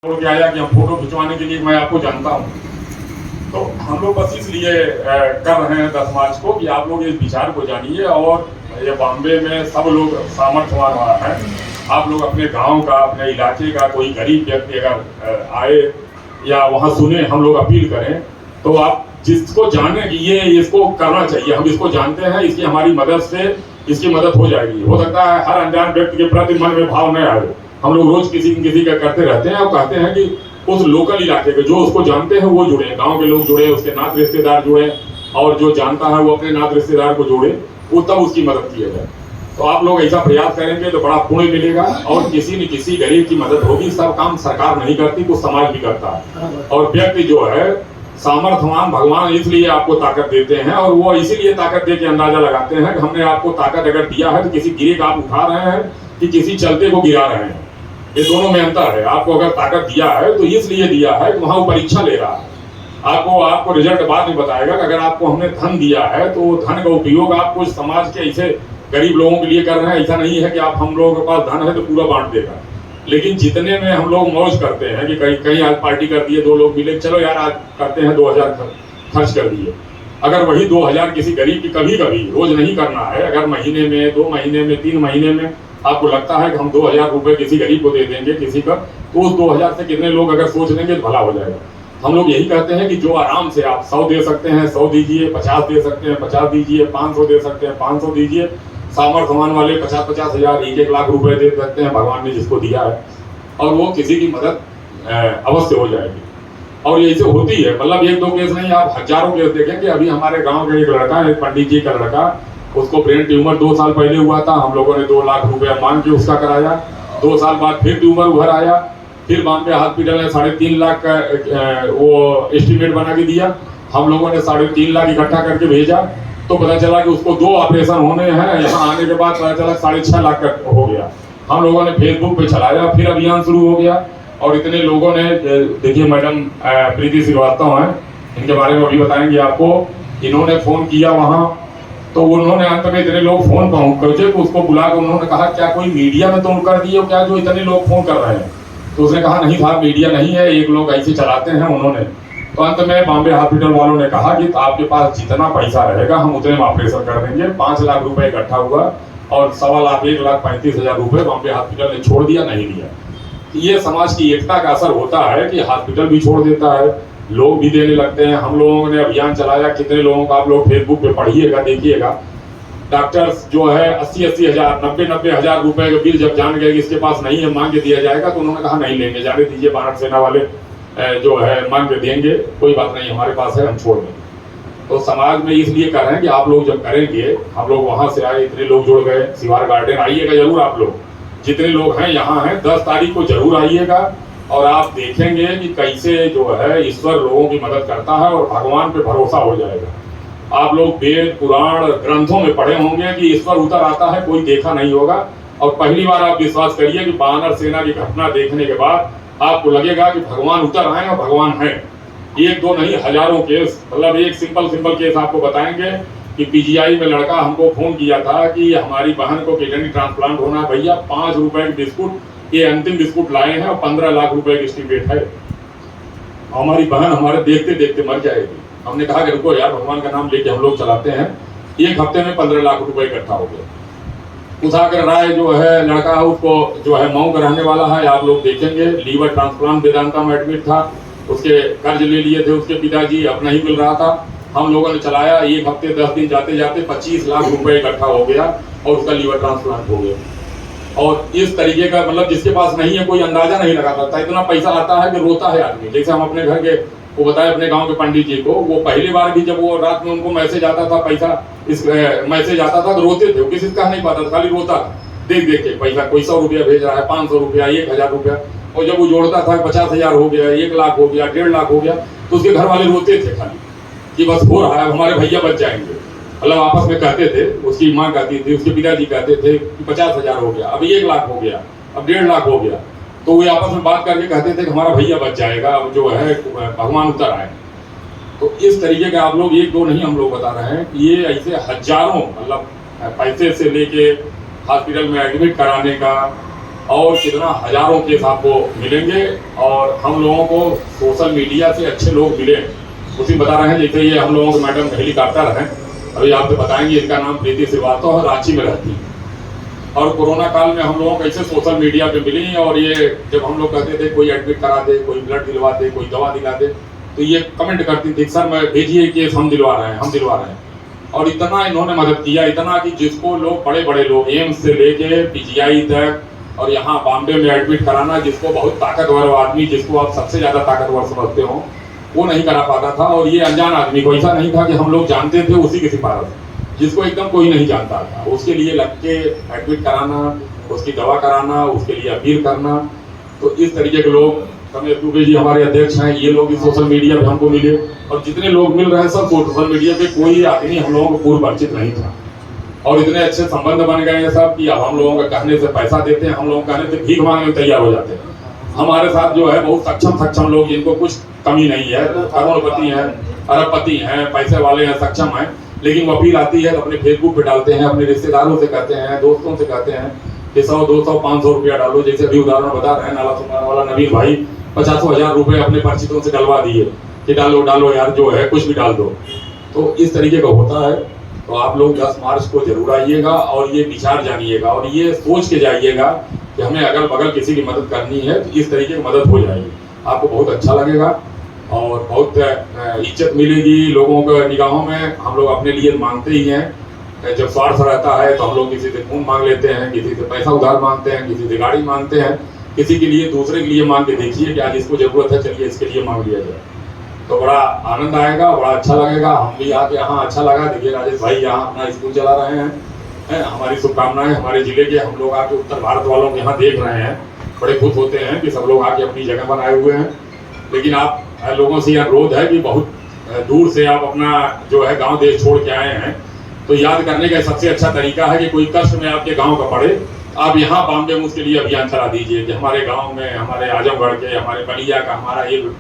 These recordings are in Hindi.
बोल के आया कि हम फोटो खिंचवाने के लिए मैं आपको जानता हूँ। तो हम लोग बस इसलिए कर रहे हैं 10 मार्च को कि आप लोग इस विचार को जानिए और ये बॉम्बे में सब लोग सामर्थ्यवान हुआ है। आप लोग अपने गांव का, अपने इलाके का कोई गरीब व्यक्ति अगर आए या वहाँ सुने हम लोग अपील करें, तो आप जिसको जाने कि ये इसको करना चाहिए, हम इसको जानते हैं, इसकी हमारी मदद से इसकी मदद हो जाएगी। हो सकता है हर अनजान व्यक्ति के प्रति मन में भाव न आए। हम लोग रोज किसी न किसी का करते रहते हैं और कहते हैं कि उस लोकल इलाके के जो उसको जानते हैं वो जुड़े, गांव के लोग जुड़े, उसके नात रिश्तेदार जुड़े, और जो जानता है वो अपने नात रिश्तेदार को जोड़े, वो तब उसकी मदद किया जाए। तो आप लोग ऐसा प्रयास करेंगे तो बड़ा पुण्य मिलेगा और किसी न किसी गरीब की मदद होगी। सब काम सरकार नहीं करती, कुछ समाज भी करता है। और व्यक्ति जो है सामर्थ्यवान, भगवान इसलिए आपको ताकत देते हैं और वो इसीलिए ताकत दे के अंदाजा लगाते हैं कि हमने आपको ताकत अगर दिया है तो किसी गिरे का आप उठा रहे हैं कि किसी चलते को गिरा रहे हैं। ये दोनों में अंतर है। आपको अगर ताकत दिया है तो इसलिए दिया है कि वहां वो परीक्षा ले रहा है। आपको रिजल्ट बाद में बताएगा कि अगर आपको हमने धन दिया है तो धन का उपयोग आप कुछ समाज के ऐसे गरीब लोगों के लिए कर रहे हैं। ऐसा नहीं है कि आप हम लोगों के पास धन है तो पूरा बांट देगा, लेकिन जितने में हम लोग मौज करते हैं कि कहीं आज पार्टी कर दिए, 2 लोग मिले, चलो यार आज करते हैं, 2000 खर्च कर दिए। अगर वही 2000 किसी गरीब की कभी कभी, रोज नहीं करना है, अगर महीने में, 2 महीने में, 3 महीने में आपको लगता है कि हम 2000 रुपए किसी गरीब को दे देंगे किसी का, तो उस 2000 से कितने लोग अगर सोच लेंगे तो भला हो जाएगा। हम लोग यही कहते हैं कि जो आराम से आप 100 दे सकते हैं 100 दीजिए, 50 दे सकते हैं 50 दीजिए, 500 दे सकते हैं 500 दीजिए। सामर्थ्यवान वाले 50-50 हजार, 1-1 लाख रुपए दे सकते हैं, भगवान ने जिसको दिया है, और वो किसी की मदद अवश्य हो जाएगी। और ये ऐसे होती है, मतलब 1-2 केस नहीं, आप हजारों केस देखेंगे। अभी हमारे गांव का एक लड़का है, पंडित जी का लड़का, उसको ब्रेन ट्यूमर 2 साल पहले हुआ था। हम लोगों ने 2 लाख रुपया मांग के उसका कराया। 2 साल बाद फिर ट्यूमर उभर आया, फिर बॉम्बे हॉस्पिटल ने 3.5 लाख का वो एस्टिमेट बना के दिया। हम लोगों ने 3.5 लाख इकट्ठा करके भेजा, तो पता चला कि उसको 2 ऑपरेशन होने हैं। यहाँ आने के बाद पता चला 6.5 लाख का हो गया। हम लोगों ने फेसबुक पे चलाया, फिर अभियान शुरू हो गया और इतने लोगों ने, देखिए मैडम प्रीति श्रीवास्तव हैं, इनके बारे में अभी बताएंगे आपको। इन्होंने फोन किया वहां, तो उन्होंने अंत में इतने लोग फोन पहुंचे तो उसको बुला कर उन्होंने कहा क्या कोई मीडिया में तुम कर दिए हो क्या जो इतने लोग फोन कर रहे हैं? तो उसने कहा नहीं साहब, मीडिया नहीं है, एक लोग ऐसे चलाते हैं उन्होंने। तो अंत में बॉम्बे हॉस्पिटल वालों ने कहा कि आपके पास जितना पैसा रहेगा हम उतने में ऑपरेशन कर देंगे। 5 लाख रुपए इकट्ठा हुआ और 1.25 लाख 1,35,000 रुपए बॉम्बे हॉस्पिटल ने छोड़ दिया, नहीं दिया। ये समाज की एकता का असर होता है कि हॉस्पिटल भी छोड़ देता है, लोग भी देने लगते हैं। हम लोगों ने अभियान चलाया, कितने लोगों का आप लोग फेसबुक पे पढ़िएगा, देखिएगा। डॉक्टर्स जो है 80-80 हजार, 90-90 हजार रुपए का बिल जब जान गए कि इसके पास नहीं है, मांग के दिया जाएगा, तो उन्होंने कहा नहीं लेंगे, जाने दीजिए, भारत सेना वाले जो है मांग के देंगे, कोई बात नहीं, हमारे पास है, हम छोड़ देंगे। तो समाज में इसलिए कर रहे हैं कि आप लोग जब करेंगे, हम लोग वहां से आए, इतने लोग जुड़ गए, सिवार गार्डन आइएगा जरूर। आप लोग जितने लोग हैं यहाँ हैं, 10 तारीख को जरूर आइएगा और आप देखेंगे कि कैसे जो है ईश्वर लोगों की मदद करता है और भगवान पे भरोसा हो जाएगा। आप लोग वेद पुराण ग्रंथों में पढ़े होंगे कि ईश्वर उतर आता है, कोई देखा नहीं होगा, और पहली बार आप विश्वास करिए कि वानर सेना की घटना देखने के बाद आपको लगेगा कि भगवान उतर आए और भगवान है। 1-2 नहीं, हजारों केस। मतलब एक सिंपल केस आपको बताएंगे कि पीजीआई में लड़का हमको फोन किया था कि हमारी बहन को किडनी ट्रांसप्लांट होना है भैया, 5 रुपए के बिस्कुट, ये अंतिम बिस्कुट लाए हैं और 15 लाख रुपए की एस्टीमेट है, हमारी बहन हमारे देखते देखते मर जाएगी। हमने कहा कि रुको यार, भगवान का नाम लेके हम लोग चलाते हैं। 1 हफ्ते में 15 लाख रुपए इकट्ठा हो गया। उषाकर राय जो है लड़का है, उसको जो है मऊ का रहने वाला है, आप लोग देखेंगे, लीवर ट्रांसप्लांट वेदांता में एडमिट था, उसके कर्ज ले लिए थे उसके पिताजी, अब नहीं मिल रहा था। हम लोगों ने चलाया, 1 हफ्ते 10 दिन जाते जाते 25 लाख रुपए इकट्ठा हो गया और उसका लीवर ट्रांसप्लांट हो गया। और इस तरीके का, मतलब जिसके पास नहीं है कोई अंदाजा नहीं लगा सकता। इतना पैसा आता है कि रोता है आदमी। जैसे हम अपने घर के वो बताए अपने गांव के पंडित जी को, वो पहली बार भी जब वो रात में उनको मैसेज आता था, पैसा इस मैसेज आता था तो रोते थे, वो किसी से कह नहीं पाता था, खाली रोता था देख देख के। पैसा कोई 100 रुपया भेज रहा है, 500 रुपया, 1000 रुपया, और जब वो जोड़ता था 50,000 हो गया, 1 लाख हो गया, 1.5 लाख हो गया, तो उसके घर वाले रोते थे खाली कि बस हो रहा है, हमारे भैया बच जाएंगे। मतलब आपस में कहते थे, उसकी माँ कहती थी, उसके पिताजी कहते थे कि 50,000 हो गया, अब 1 लाख हो गया, अब 1.5 लाख हो गया, तो वो आपस में बात करके कहते थे कि हमारा भैया बच जाएगा, अब जो है भगवान उतर आए। तो इस तरीके का आप लोग 1-2 नहीं, हम लोग बता रहे हैं कि ये ऐसे हजारों, मतलब पैसे से लेके हॉस्पिटल में एडमिट कराने का और कितना हजारों केस आपको मिलेंगे। और हम लोगों को सोशल मीडिया से अच्छे लोग मिले, उसी बता रहे हैं। जैसे ये हम लोगों के मैडम हेलीकॉप्टर हैं, अभी आपको बताएंगे, इनका नाम प्रीति श्रीवास्तव है, रांची में रहती है। और कोरोना काल में हम लोगों को ऐसे सोशल मीडिया पे मिली, और ये जब हम लोग कहते थे कोई एडमिट करा दे, कोई ब्लड दिलवा दे, कोई दवा दिला दे, तो ये कमेंट करती थी, सर मैं भेजिए केस, हम दिलवा रहे हैं, हम दिलवा रहे हैं। और इतना इन्होंने मदद किया, इतना कि जिसको लोग बड़े बड़े लोग एम्स से लेके पीजीआई तक, और यहाँ बॉम्बे में एडमिट कराना, जिसको बहुत ताकतवर आदमी, जिसको आप सबसे ज़्यादा ताकतवर समझते हो, वो नहीं करा पाता था। और ये अनजान आदमी को, ऐसा नहीं था कि हम लोग जानते थे उसी की सिफारिश, जिसको एकदम कोई नहीं जानता था, उसके लिए लग के एडमिट कराना, उसकी दवा कराना, उसके लिए अपील करना। तो इस तरीके के लोग, रमेश दुबे जी हमारे अध्यक्ष हैं, ये लोग भी सोशल मीडिया पे हमको मिले। और जितने लोग मिल रहे हैं सब सोशल मीडिया पे, कोई आदमी हम लोगों को पूर्व परिचित नहीं था। और इतने अच्छे संबंध बन गए हैं सब कि अब हम लोगों का कहने से पैसा देते हैं, हम लोग कहने से भीख मांगने में तैयार हो जाते हैं। हमारे साथ जो है बहुत सक्षम लोग, जिनको कुछ कमी नहीं है, करोड़पति हैं, अरबपति हैं, पैसे वाले हैं, सक्षम हैं, लेकिन वो अपील आती है तो अपने फेसबुक पे डालते हैं, अपने रिश्तेदारों से कहते हैं, दोस्तों से कहते हैं कि 100, 200, 500 रुपया डालो। जैसे अभी उदाहरण बता रहे हैं, नाला सुनवाने वाला नवीन भाई 50,000 रुपये अपने परिचितों से डलवा दिए कि डालो डालो यार, जो है कुछ भी डाल दो। तो इस तरीके का होता है। तो आप लोग 10 मार्च को जरूर आइएगा और ये विचार जानिएगा, और ये सोच के जाइएगा कि हमें अगल बगल किसी की मदद करनी है तो इस तरीके की मदद हो जाएगी, आपको बहुत अच्छा लगेगा और बहुत इज्जत मिलेगी लोगों के निगाहों में। हम लोग अपने लिए मांगते ही हैं, जब स्वार्थ रहता है तो हम लोग किसी से खून मांग लेते हैं, किसी से पैसा उधार मांगते हैं, किसी से गाड़ी मांगते हैं, किसी के लिए, दूसरे के लिए मांग के देखिए कि आज इसको जरूरत है, चलिए इसके लिए मांग लिया जाए, तो बड़ा आनंद आएगा, बड़ा अच्छा लगेगा। हम भी आके यहाँ अच्छा लगा। देखिए राजेश भाई यहाँ अपना स्कूल चला रहे हैं, हमारी शुभकामनाएं हमारे जिले के, हम लोग आके उत्तर भारत वालों को यहाँ देख रहे हैं, बड़े खुश होते हैं कि सब लोग आके अपनी जगह बनाए हुए हैं। लेकिन आप लोगों से यह अनुरोध है कि बहुत दूर से आप अपना जो है गांव देश छोड़ के आए हैं, तो याद करने का सबसे अच्छा तरीका है कि कोई कष्ट में आपके गांव का पड़े, आप यहाँ बॉम्बे में उसके लिए अभियान चला दीजिए कि हमारे गांव में, हमारे आजमगढ़ के, हमारे बलिया का हमारा एक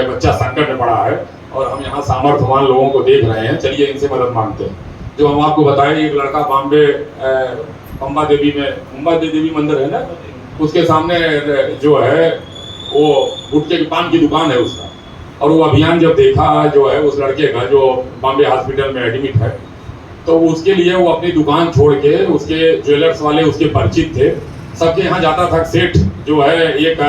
बच्चा संकट में पड़ा है और हम यहाँ सामर्थ्यवान लोगों को देख रहे हैं, चलिए इनसे मदद मांगते हैं। जो हम आपको बताएं, एक लड़का बॉम्बे अंबा देवी मंदिर है ना, उसके सामने जो है वो गुटके की पान की दुकान है उसका, और वो अभियान जब देखा जो है उस लड़के का जो बॉम्बे हॉस्पिटल में एडमिट है, तो उसके लिए वो अपनी दुकान छोड़ के, उसके ज्वेलर्स वाले उसके परिचित थे, सबके यहाँ जाता था। सेठ जो है, एक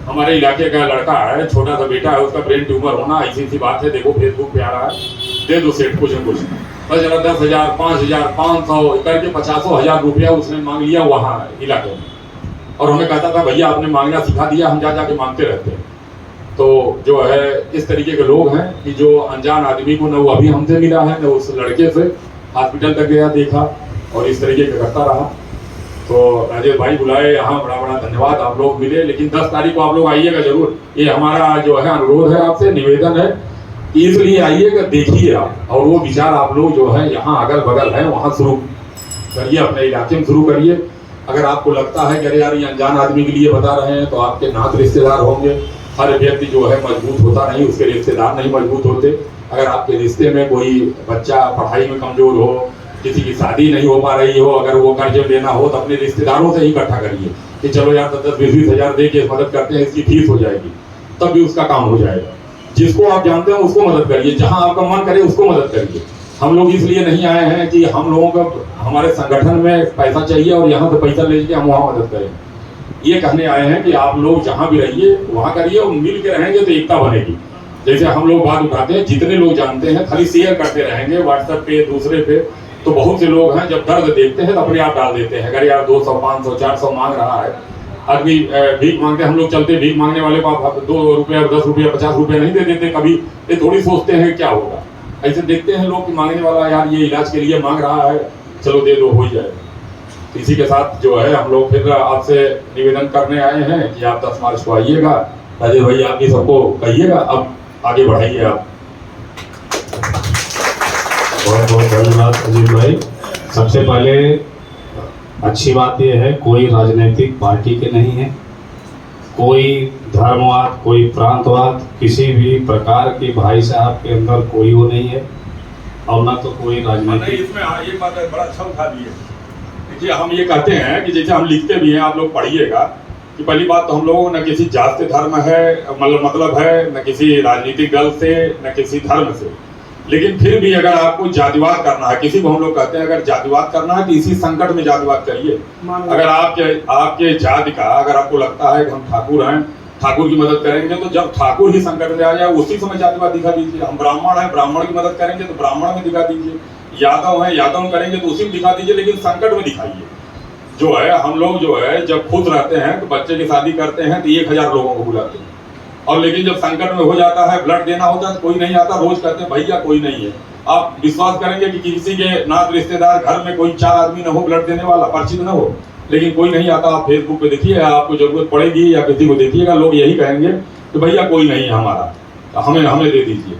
हमारे इलाके का लड़का है, छोटा सा बेटा है, उसका ब्रेन ट्यूमर होना, ऐसी सी बात है, देखो फेसबुक पे आ रहा है, दे दो सेठ कुछ न कुछ, बस जरा 10,000, 5,000, 500 करके 50,000 रुपया उसने मांग लिया वहाँ इलाके में। और हमें कहता था भैया आपने मांगना सिखा दिया, हम जा जाके मांगते रहते हैं। तो जो है इस तरीके के लोग हैं कि जो अनजान आदमी को, न वो अभी हमसे मिला है, न उस लड़के से हॉस्पिटल तक गया देखा, और इस तरीके का करता रहा। तो राजेश भाई बुलाए यहाँ, बड़ा बड़ा धन्यवाद, आप लोग मिले। लेकिन 10 तारीख को आप लोग आइएगा जरूर, ये हमारा जो है अनुरोध है आपसे, निवेदन है, इसलिए आइएगा, देखिए आप, और वो विचार आप लोग जो है यहाँ अगल बगल है वहाँ शुरू करिए, अपने इलाके में शुरू करिए। अगर आपको लगता है कि अरे यार ये अनजान आदमी के लिए बता रहे हैं, तो आपके नात रिश्तेदार होंगे। हर व्यक्ति जो है मजबूत होता नहीं, उसके रिश्तेदार नहीं मजबूत होते। अगर आपके रिश्ते में कोई बच्चा पढ़ाई में कमजोर हो, किसी की शादी नहीं हो पा रही हो, अगर वो कर्ज लेना हो, तो अपने रिश्तेदारों से ही इकट्ठा करिए कि चलो यार 10-20 हज़ार दे के मदद करते हैं, इसकी फीस हो जाएगी, तब भी उसका काम हो जाएगा। जिसको आप जानते हैं उसको मदद करिए, जहाँ आपका मन करे उसको मदद करिए। हम लोग इसलिए नहीं आए हैं कि हम लोगों का, हमारे संगठन में पैसा चाहिए और यहाँ से पैसा लेके हम वहाँ मदद करें। ये कहने आए हैं कि आप लोग जहाँ भी रहिए वहाँ करिए, और मिल के रहेंगे तो एकता बनेगी। जैसे हम लोग बात उठाते हैं, जितने लोग जानते हैं खाली शेयर करते रहेंगे व्हाट्सएप पे, दूसरे पे, तो बहुत से लोग हैं जब दर्द देखते हैं तो अपने आप डाल देते हैं। अगर यार 200, 500, 400 मांग रहा है आदमी, भीख मांगते, हम लोग चलते भीख मांगने वाले को आप 2 रुपया, 10 रुपया, 50 रुपया नहीं दे देते कभी, ये थोड़ी सोचते हैं क्या होगा। ऐसे देखते हैं लोग कि मांगने वाला यार ये इलाज के लिए मांग रहा है, चलो दे दो, हो जाएगा। इसी के साथ जो है हम लोग फिर आपसे निवेदन करने आए हैं कि आप 10 मार्च को आइएगा। राजेश भाई आप भी सबको कहिएगा, अब आगे बढ़ाइए आप। बहुत बहुत धन्यवाद अजीत भाई। सबसे पहले अच्छी बात यह है, कोई राजनीतिक पार्टी के नहीं है, कोई धर्मवाद, कोई प्रांतवाद, किसी भी प्रकार की भाई साहब के अंदर कोई वो नहीं है, और ना तो कोई राजनीतिक। इसमें एक बात बड़ा अच्छा उठा दिए। देखिए हम ये कहते हैं कि जैसे हम लिखते भी हैं, आप लोग पढ़िएगा कि पहली बात तो हम लोगों न किसी जात से धर्म है मतलब है, न किसी राजनीतिक दल से, न किसी धर्म से। लेकिन फिर भी अगर आपको जातिवाद करना है, किसी को हम लोग कहते हैं अगर जातिवाद करना है तो इसी संकट में जातिवाद करिए। अगर आपके जाति का अगर आपको लगता है कि हम ठाकुर हैं, ठाकुर की मदद करेंगे, तो जब ठाकुर ही संकट में आ जाए उसी समय जातिवाद दिखा दीजिए। हम ब्राह्मण हैं, ब्राह्मण की मदद करेंगे तो ब्राह्मण में दिखा दीजिए। यादव हैं, यादव करेंगे तो उसी में दिखा दीजिए, लेकिन संकट में दिखाइए। जो है हम लोग जो है जब खुश रहते हैं तो बच्चे की शादी करते हैं तो 1000 लोगों को बुलाते हैं, और लेकिन जब संकट में हो जाता है, ब्लड देना होता है तो कोई नहीं आता। रोज कहते हैं भैया कोई नहीं है। आप विश्वास करेंगे कि किसी के नात रिश्तेदार घर में कोई 4 आदमी न हो ब्लड देने वाला, परिचित न हो, लेकिन कोई नहीं आता। आप फेसबुक पे देखिए, आपको जरूरत पड़ेगी या किसी को देखिएगा, लोग यही कहेंगे कि भैया कोई नहीं है हमारा, हमें दे दीजिए।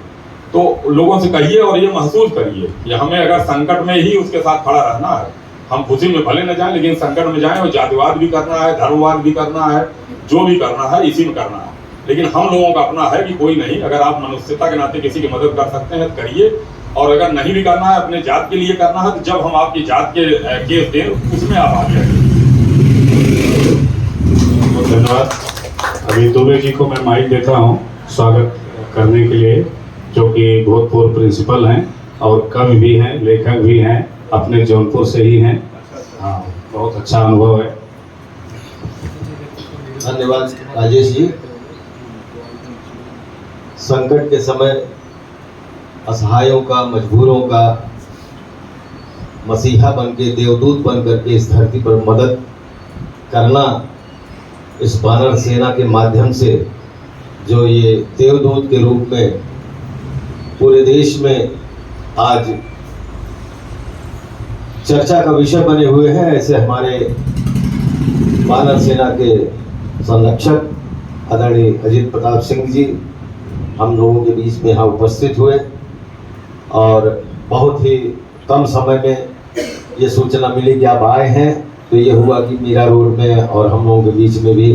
तो लोगों से कहिए और ये महसूस करिए कि हमें अगर संकट में ही उसके साथ खड़ा रहना है, हम खुशी में भले न जाएं लेकिन संकट में जाएं। और जातिवाद भी करना है, धर्मवाद भी करना है, जो भी करना है इसी में करना है। लेकिन हम लोगों का अपना है कि कोई नहीं, अगर आप मनुष्यता के नाते किसी की मदद कर सकते हैं तो करिए, और अगर नहीं भी करना है, अपने जात के लिए करना है, तो जब हम आपकी जात के केस दें उसमें आप आगे आइए। बहुत धन्यवाद। अभी दुबे जी को मैं माइक देता हूँ स्वागत करने के लिए, जो कि भूतपूर्व प्रिंसिपल हैं और कवि भी हैं, लेखक भी हैं, अपने जौनपुर से ही हैं। हाँ, बहुत अच्छा अनुभव है। धन्यवाद राजेश जी। संकट के समय असहायों का, मजबूरों का मसीहा बन के, देवदूत बन करके इस धरती पर मदद करना, इस वानर सेना के माध्यम से जो ये देवदूत के रूप में पूरे देश में आज चर्चा का विषय बने हुए हैं, ऐसे हमारे वानर सेना के संरक्षक आदरणीय अजीत प्रताप सिंह जी हम लोगों के बीच में यहाँ उपस्थित हुए, और बहुत ही कम समय में ये सूचना मिली कि आप आए हैं, तो ये हुआ कि मीरा रोड में और हम लोगों के बीच में भी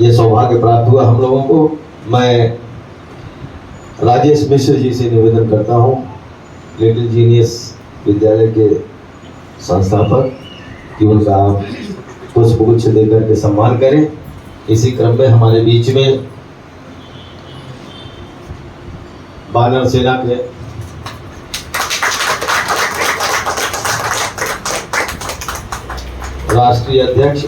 ये सौभाग्य प्राप्त हुआ हम लोगों को। मैं राजेश मिश्र जी से निवेदन करता हूँ, लिटिल जीनियस विद्यालय के संस्थापक, कि उनका आप पुष्पगुच्छ देकर के सम्मान करें। इसी क्रम में हमारे बीच में वानर सेना के राष्ट्रीय अध्यक्ष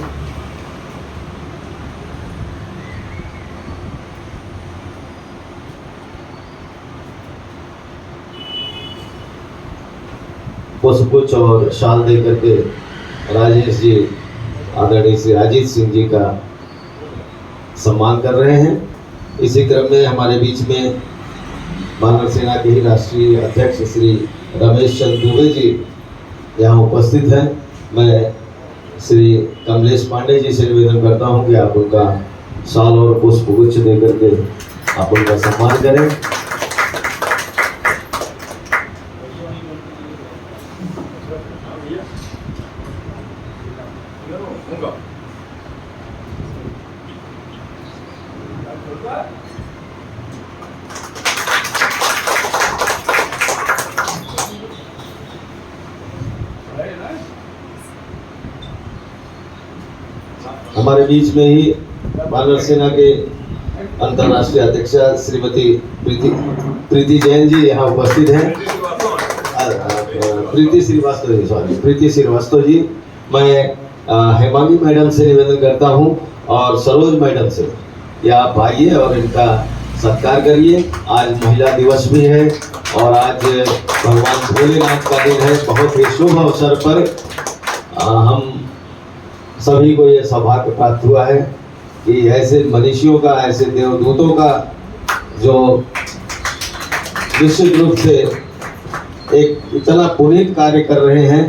पुष्पगुच्छ और शाल दे करके राजेश जी, आदरणीय श्री अजीत सिंह जी का सम्मान कर रहे हैं। इसी क्रम में हमारे बीच में वानर सेना के ही राष्ट्रीय अध्यक्ष श्री रमेश चंद्र दुबे जी यहाँ उपस्थित हैं। मैं श्री कमलेश पांडे जी से निवेदन करता हूँ कि आप उनका शाल और पुष्पगुच्छ दे करके आप उनका सम्मान करें। हमारे बीच में ही वानर सेना के अंतर्राष्ट्रीय अध्यक्ष श्रीमती प्रीति जैन जी यहाँ उपस्थित हैं। प्रीति श्रीवास्तव जी। मैं हेमांगी मैडम से निवेदन करता हूँ और सरोज मैडम से कि आप आइए और इनका सत्कार करिए। आज महिला दिवस भी है और आज भगवान भोलेनाथ का दिन है। बहुत ही शुभ अवसर पर हम सभी को ये सौभाग्य प्राप्त हुआ है कि ऐसे मनीषियों का, ऐसे देवदूतों का जो निश्चित रूप से एक इतना पुनीत कार्य कर रहे हैं,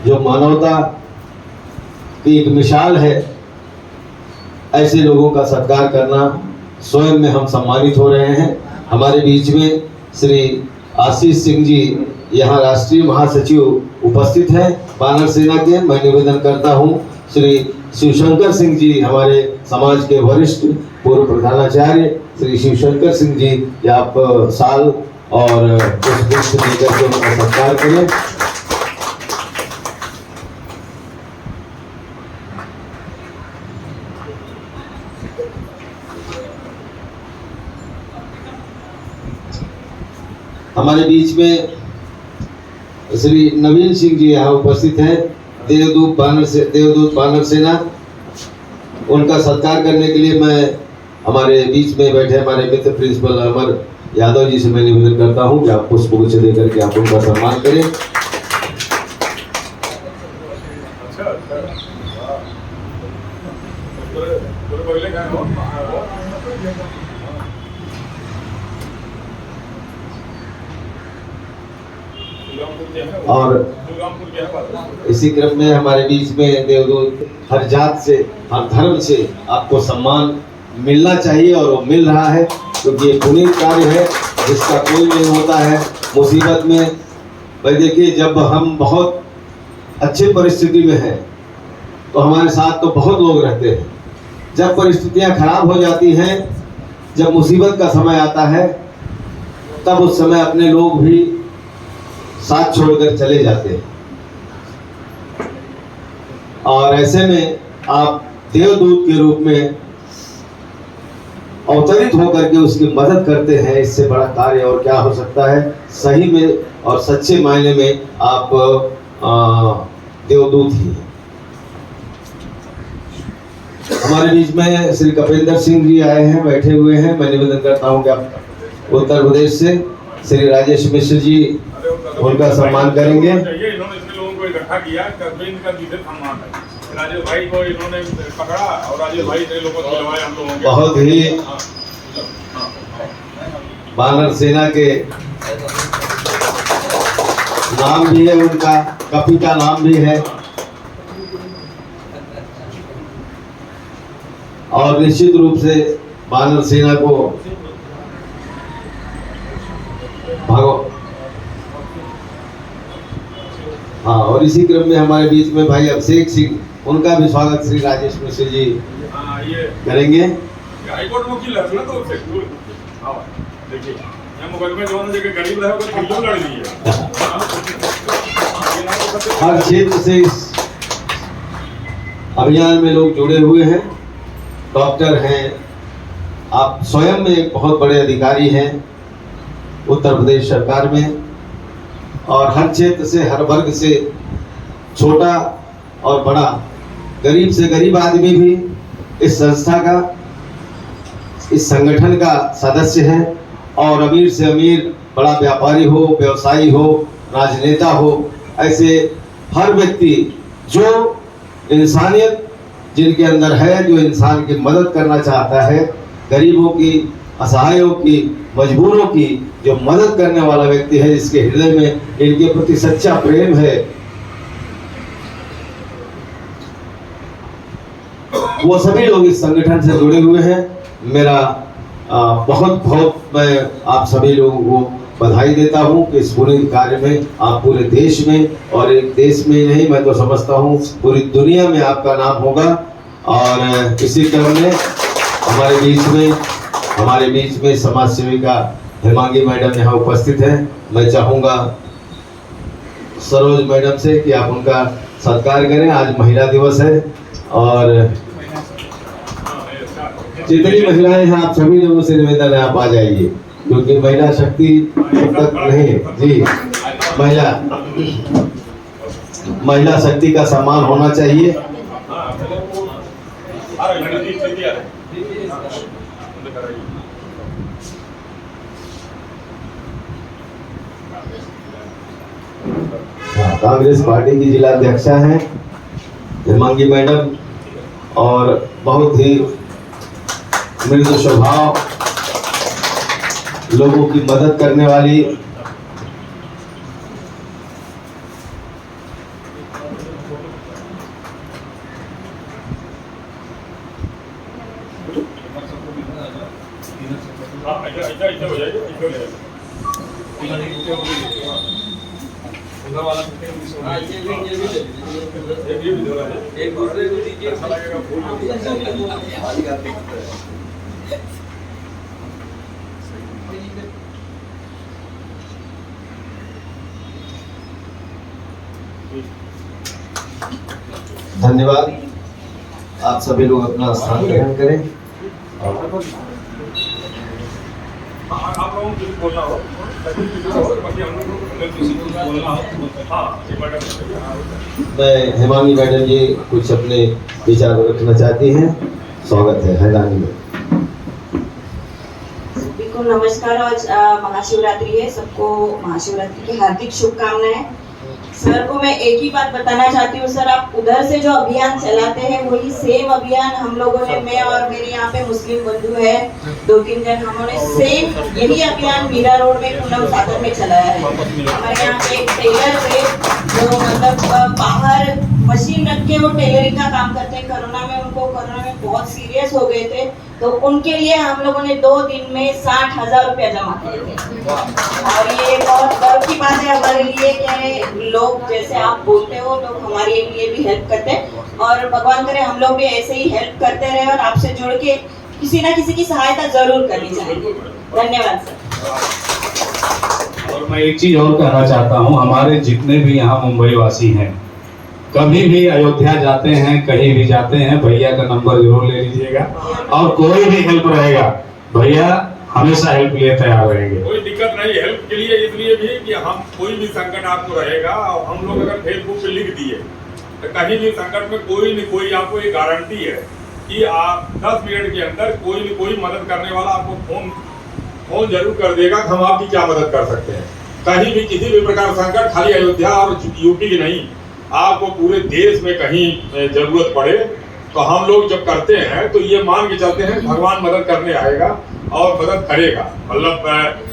जो मानवता की एक मिसाल है, ऐसे लोगों का सत्कार करना स्वयं में हम सम्मानित हो रहे हैं। हमारे बीच में श्री आशीष सिंह जी यहाँ राष्ट्रीय महासचिव उपस्थित हैं वानर सेना के। मैं निवेदन करता हूँ श्री शिवशंकर सिंह जी, हमारे समाज के वरिष्ठ पूर्व प्रधानाचार्य श्री शिवशंकर सिंह जी, आप साल और पुष्प देकर के उनका सत्कार करें। हमारे बीच में श्री नवीन सिंह जी यहाँ उपस्थित हैं, देवदूत बानर सेना। उनका सत्कार करने के लिए मैं हमारे बीच में बैठे हमारे मित्र प्रिंसिपल अमर यादव जी से मैं निवेदन करता हूँ कि आप पुष्पगुच्छ देकर के आप उनका सम्मान करें। और इसी क्रम में हमारे बीच में देवदूत हर जात से, हर धर्म से आपको सम्मान मिलना चाहिए और वो मिल रहा है, क्योंकि ये पुनीत कार्य है जिसका कोई नहीं होता है। मुसीबत में भाई देखिए, जब हम बहुत अच्छी परिस्थिति में हैं तो हमारे साथ तो बहुत लोग रहते हैं। जब परिस्थितियां खराब हो जाती हैं, जब मुसीबत का समय आता है, तब उस समय अपने लोग भी साथ छोड़कर चले जाते हैं। और ऐसे में आप देवदूत के रूप में अवतरित होकर के उसकी मदद करते हैं। इससे बड़ा कार्य और क्या हो सकता है। सही में और सच्चे मायने में आप देवदूत ही हैं। हमारे बीच में श्री कपिलेंद्र सिंह जी आए हैं, बैठे हुए हैं। मैं निवेदन करता हूं कि आप उत्तर प्रदेश से श्री राजेश मिश्र जी उनका सम्मान करेंगे। इन्होंने इतने लोगों को इकट्ठा किया, इनका विशेष सम्मान है। राजेश भाई को इन्होंने पकड़ा और राजेश भाई इतने लोगों को खिलवाया हम लोगों के। बहुत ही बानर सेना के नाम भी है, उनका कपि का नाम भी है। और निश्चित रूप से बानर सेना को हाँ, और इसी क्रम में हमारे बीच में भाई अभिषेक सिंह, उनका भी स्वागत श्री राजेश मिश्र जी करेंगे। हाईकोर्ट वकील है ना, तो देखिए मुकदमे जो जगह गरीब रहे वो क्यों लड़ रही है। हर क्षेत्र से इस अभियान में लोग जुड़े हुए हैं। डॉक्टर हैं, आप स्वयं में एक बहुत बड़े अधिकारी हैं उत्तर प्रदेश सरकार में, और हर क्षेत्र से, हर वर्ग से, छोटा और बड़ा, गरीब से गरीब आदमी भी इस संस्था का, इस संगठन का सदस्य है। और अमीर से अमीर, बड़ा व्यापारी हो, व्यवसायी हो, राजनेता हो, ऐसे हर व्यक्ति जो इंसानियत जिनके अंदर है, जो इंसान की मदद करना चाहता है, गरीबों की, असहायों की, मजबूरों की जो मदद करने वाला व्यक्ति है, जिसके हृदय में इनके प्रति सच्चा प्रेम है, वो सभी लोग इस संगठन से जुड़े हुए हैं। मेरा बहुत बहुत मैं आप सभी लोगों को बधाई देता हूं कि इस पूरे कार्य में आप पूरे देश में, और एक देश में ही नहीं, मैं तो समझता हूं पूरी दुनिया में आपका नाम होगा। और इसी क्रम में हमारे बीच में समाज सेविका हेमांगी मैडम यहाँ उपस्थित हैं। मैं चाहूँगा सरोज मैडम से कि आप उनका सत्कार करें। आज महिला दिवस है और जितनी महिलाएं हैं, आप सभी लोगों से निवेदन है आप आ जाइए, क्योंकि महिला शक्ति तक नहीं है जी। महिला शक्ति का सम्मान होना चाहिए। कांग्रेस पार्टी की जिला अध्यक्षा हैं हेमांगी मैडम, और बहुत ही मृदु स्वभाव, लोगों की मदद करने वाली, एक दूसरे को दीजिए। धन्यवाद। आप सभी लोग अपना स्थान ग्रहण करें। आप लोगों को कुछ बोलना हो, बाकी हम लोग को किसी को बोलना हो, हाँ जी मैडम। मैं हेमांगी मैडम जी कुछ अपने विचार रखना चाहती हैं। स्वागत है हैरानी में। सभी को नमस्कार। आज महाशिवरात्रि है, सबको महाशिवरात्रि की हार्दिक शुभकामनाएं। सर को मैं एक ही बात बताना चाहती हूँ, सर आप उधर से जो अभियान चलाते हैं वही सेम अभियान हम लोगों ने, मैं और मेरे यहाँ पे मुस्लिम बंधु है 2-3 जन, हमने सेम यही अभियान मीरा रोड में पूनम सागर में चलाया है। हमारे यहाँ पे एक टेलर थे जो मतलब बाहर मशीन रख के वो टेलरिंग का काम करते हैं। कोरोना में बहुत सीरियस हो गए थे, तो उनके लिए हम लोगों ने 2 दिन में 60,000 रुपया जमा किए थे। और ये बहुत गर्व की बात है हमारे लिए कि लोग जैसे आप बोलते हो, लोग हमारे लिए भी हेल्प करते हैं, और भगवान करे हम लोग भी ऐसे ही हेल्प करते रहे और आपसे जुड़ के किसी ना किसी की सहायता जरूर करनी चाहिए। धन्यवाद सर। और मैं एक चीज और कहना चाहता हूँ, हमारे जितने भी यहाँ मुंबई वासी हैं, कभी भी अयोध्या जाते हैं, कहीं भी जाते हैं, भैया का नंबर जरूर ले लीजिएगा, और कोई भी हेल्प रहेगा भैया हमेशा हेल्प लिए तैयार रहेंगे। कोई दिक्कत नहीं हेल्प के लिए, इसलिए भी कि हम कोई भी संकट आपको रहेगा, और हम लोग अगर फेसबुक पे लिख दिए तो कहीं भी संकट में कोई न कोई आपको एक गारंटी है कि आप 10 मिनट के अंदर कोई न कोई मदद करने वाला आपको फोन जरूर कर देगा कि हम आपकी क्या मदद कर सकते हैं। कहीं भी किसी भी प्रकार संकट, खाली अयोध्या और यूपी की नहीं, आपको पूरे देश में कहीं जरूरत पड़े तो हम लोग जब करते हैं तो ये मान के चलते हैं भगवान मदद करने आएगा और मदद करेगा। मतलब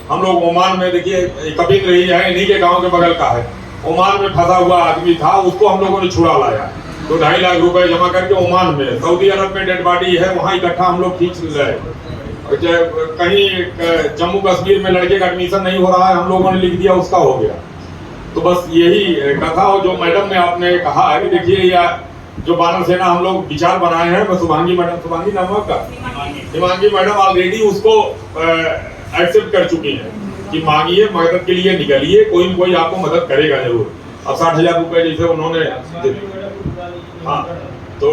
हम लोग ओमान में देखिए, कपिल रही है, इन्हीं के गांव के बगल का है, ओमान में फंसा हुआ आदमी था, उसको हम लोगों ने छुड़ा लाया, तो 2.5 लाख रुपए जमा करके ओमान में, सऊदी अरब में डेड बॉडी है, वहाँ इकट्ठा हम लोग खींच रहे। कहीं जम्मू कश्मीर में लड़के का एडमिशन नहीं हो रहा है, हम लोगों ने लिख दिया, उसका हो गया। तो बस यही कथा। और जो मैडम ने आपने कहा है कि देखिए या जो वानर सेना हम लोग विचार बनाए हैं, शुभांगी मैडम, शुभांगी नाम आपका, हिमांगी मैडम ऑलरेडी उसको एक्सेप्ट कर चुकी हैं कि मांगिए, मदद के लिए निकलिए, कोई न कोई आपको मदद करेगा जरूर। अब 60,000 रुपए जैसे उन्होंने, हाँ, तो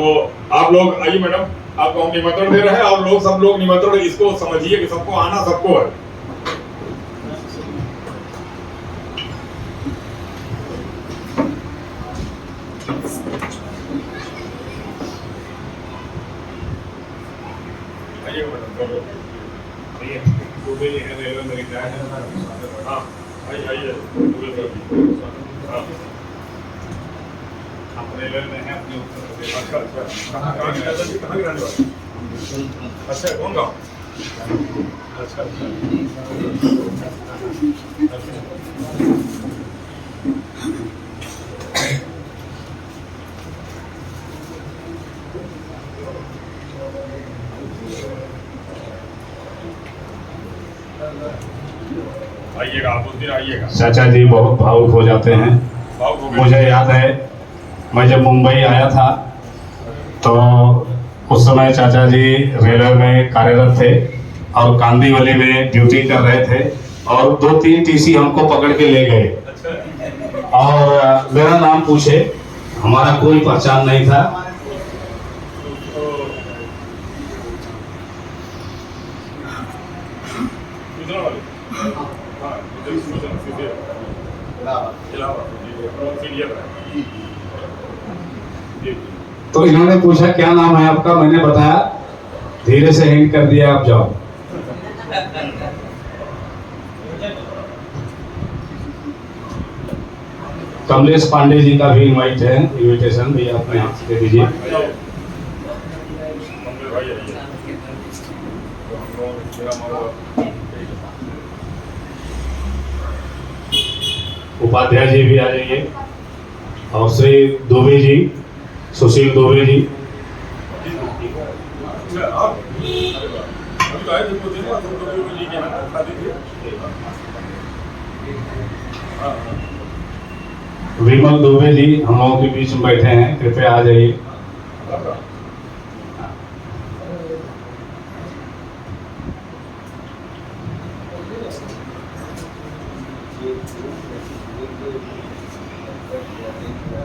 आप लोग आइए मैडम, आपको हम निमंत्रण दे रहे हैं, और लोग सब लोग निमंत्रण इसको समझिए कि सबको आना, सबको है। अच्छा कौन गाँव? अच्छा आइएगा, आप उस दिन आइएगा। चाचा जी बहुत भावुक हो जाते हैं। मुझे याद है मैं जब मुंबई आया था तो उस समय चाचा जी रेलवे में कार्यरत थे और कांदीवली में ड्यूटी कर रहे थे, और 2-3 टीसी हमको पकड़ के ले गए, और मेरा नाम पूछे, हमारा कोई पहचान नहीं था। तो इन्होंने पूछा क्या नाम है आपका, मैंने बताया, धीरे से हिंट कर दिया आप जाओ। कमलेश पांडे जी का भी इनवाइट है, इनविटेशन भी अपने हाथ से दे दीजिए। उपाध्याय जी भी आ जाइए, और श्री दुबे जी, सुशील दुबे जी। विमल दुबे जी हम लोगों के बीच में बैठे हैं, कृपया आ जाइए।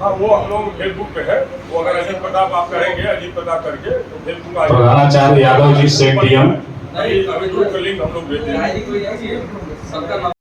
हाँ, वो हम लोग फेसबुक पे है, वो अगर अजीत प्रताप आप करेंगे, अजीत प्रताप करके तो फेसबुक। प्रधानाचार्य यादव जी, सेठ डीएम। अभी ग्रुप का लिंक हम लोग भेज देंगे। कोई सबका